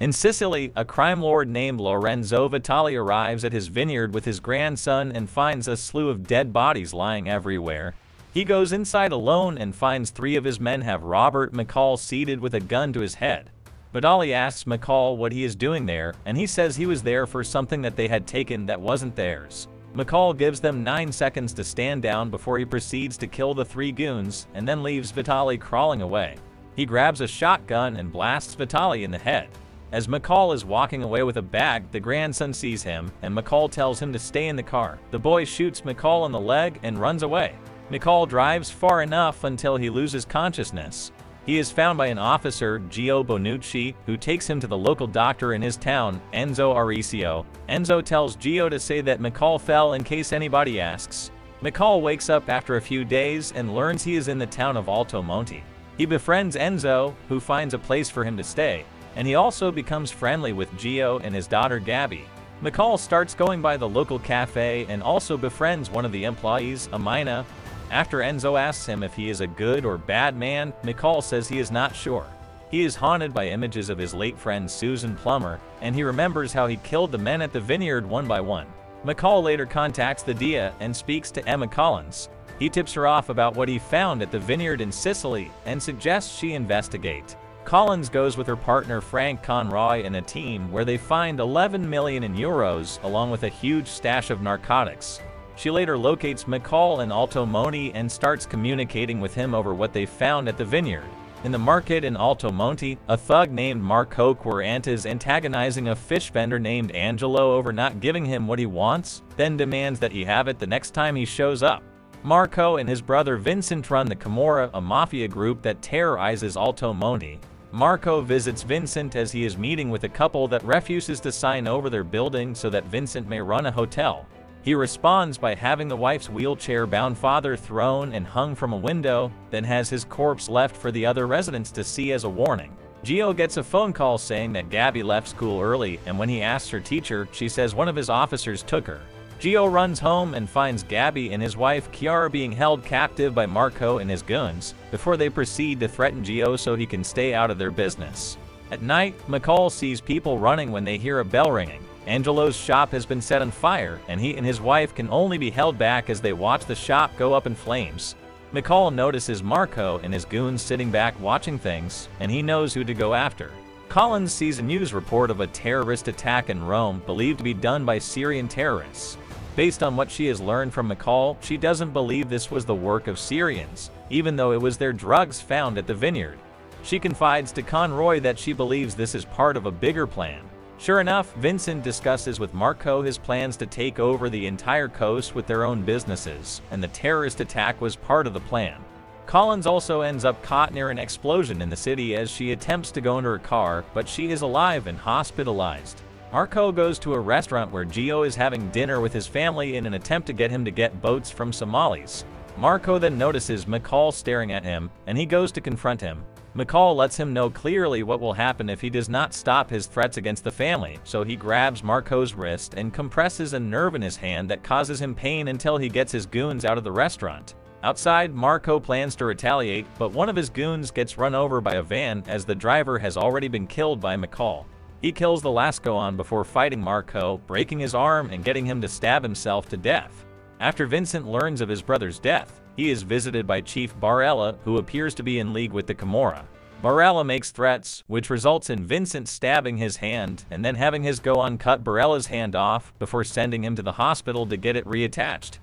In Sicily, a crime lord named Lorenzo Vitali arrives at his vineyard with his grandson and finds a slew of dead bodies lying everywhere. He goes inside alone and finds 3 of his men have Robert McCall seated with a gun to his head. Vitali asks McCall what he is doing there, and he says he was there for something that they had taken that wasn't theirs. McCall gives them 9 seconds to stand down before he proceeds to kill the 3 goons and then leaves Vitali crawling away. He grabs a shotgun and blasts Vitali in the head. As McCall is walking away with a bag, the grandson sees him, and McCall tells him to stay in the car. The boy shoots McCall in the leg and runs away. McCall drives far enough until he loses consciousness. He is found by an officer, Gio Bonucci, who takes him to the local doctor in his town, Enzo Aricio. Enzo tells Gio to say that McCall fell in case anybody asks. McCall wakes up after a few days and learns he is in the town of Alto Monte. He befriends Enzo, who finds a place for him to stay, and he also becomes friendly with Gio and his daughter Gabby. McCall starts going by the local cafe and also befriends one of the employees, Amina. After Enzo asks him if he is a good or bad man, McCall says he is not sure. He is haunted by images of his late friend Susan Plummer, and he remembers how he killed the men at the vineyard one by one. McCall later contacts the DIA and speaks to Emma Collins. He tips her off about what he found at the vineyard in Sicily and suggests she investigate. Collins goes with her partner Frank Conroy and a team where they find 11 million euros along with a huge stash of narcotics. She later locates McCall in Alto Monte and starts communicating with him over what they found at the vineyard. In the market in Alto Monte, a thug named Marco Quaranta is antagonizing a fish vendor named Angelo over not giving him what he wants, then demands that he have it the next time he shows up. Marco and his brother Vincent run the Camorra, a mafia group that terrorizes Alto Monte. Marco visits Vincent as he is meeting with a couple that refuses to sign over their building so that Vincent may run a hotel. He responds by having the wife's wheelchair-bound father thrown and hung from a window, then has his corpse left for the other residents to see as a warning. Gio gets a phone call saying that Gabby left school early, and when he asks her teacher, she says one of his officers took her. Gio runs home and finds Gabby and his wife Chiara being held captive by Marco and his goons, before they proceed to threaten Gio so he can stay out of their business. At night, McCall sees people running when they hear a bell ringing. Angelo's shop has been set on fire, and he and his wife can only be held back as they watch the shop go up in flames. McCall notices Marco and his goons sitting back watching things, and he knows who to go after. Collins sees a news report of a terrorist attack in Rome believed to be done by Syrian terrorists. Based on what she has learned from McCall, she doesn't believe this was the work of Syrians, even though it was their drugs found at the vineyard. She confides to Conroy that she believes this is part of a bigger plan. Sure enough, Vincent discusses with Marco his plans to take over the entire coast with their own businesses, and the terrorist attack was part of the plan. Collins also ends up caught near an explosion in the city as she attempts to go into her car, but she is alive and hospitalized. Marco goes to a restaurant where Gio is having dinner with his family in an attempt to get him to get boats from Somalis. Marco then notices McCall staring at him, and he goes to confront him. McCall lets him know clearly what will happen if he does not stop his threats against the family, so he grabs Marco's wrist and compresses a nerve in his hand that causes him pain until he gets his goons out of the restaurant. Outside, Marco plans to retaliate, but one of his goons gets run over by a van as the driver has already been killed by McCall. He kills the Lascoan before fighting Marco, breaking his arm and getting him to stab himself to death. After Vincent learns of his brother's death, he is visited by Chief Barella, who appears to be in league with the Camorra. Barella makes threats, which results in Vincent stabbing his hand and then having his go-on cut Barella's hand off before sending him to the hospital to get it reattached.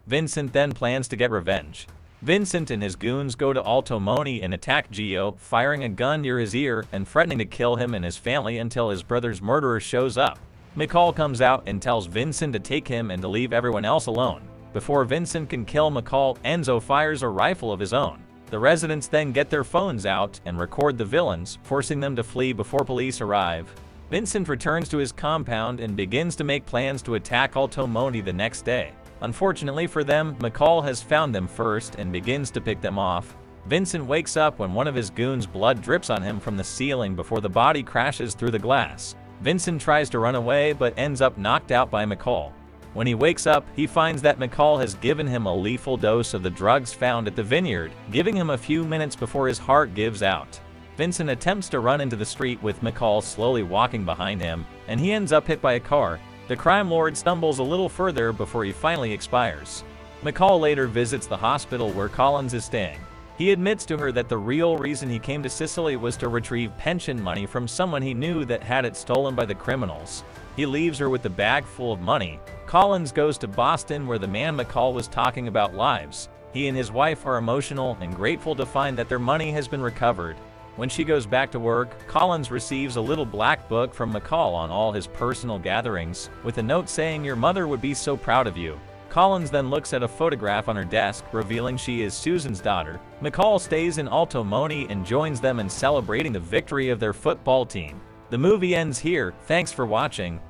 Vincent then plans to get revenge. Vincent and his goons go to Alto Monte and attack Gio, firing a gun near his ear and threatening to kill him and his family until his brother's murderer shows up. McCall comes out and tells Vincent to take him and to leave everyone else alone. Before Vincent can kill McCall, Enzo fires a rifle of his own. The residents then get their phones out and record the villains, forcing them to flee before police arrive. Vincent returns to his compound and begins to make plans to attack Alto Monte the next day. Unfortunately for them, McCall has found them first and begins to pick them off. Vincent wakes up when one of his goons' blood drips on him from the ceiling before the body crashes through the glass. Vincent tries to run away but ends up knocked out by McCall. When he wakes up, he finds that McCall has given him a lethal dose of the drugs found at the vineyard, giving him a few minutes before his heart gives out. Vincent attempts to run into the street with McCall slowly walking behind him, and he ends up hit by a car. The crime lord stumbles a little further before he finally expires. McCall later visits the hospital where Collins is staying. He admits to her that the real reason he came to Sicily was to retrieve pension money from someone he knew that had it stolen by the criminals. He leaves her with a bag full of money. Collins goes to Boston where the man McCall was talking about lives. He and his wife are emotional and grateful to find that their money has been recovered. When she goes back to work, Collins receives a little black book from McCall on all his personal gatherings, with a note saying your mother would be so proud of you. Collins then looks at a photograph on her desk, revealing she is Susan's daughter. McCall stays in Alto Moni and joins them in celebrating the victory of their football team. The movie ends here. Thanks for watching.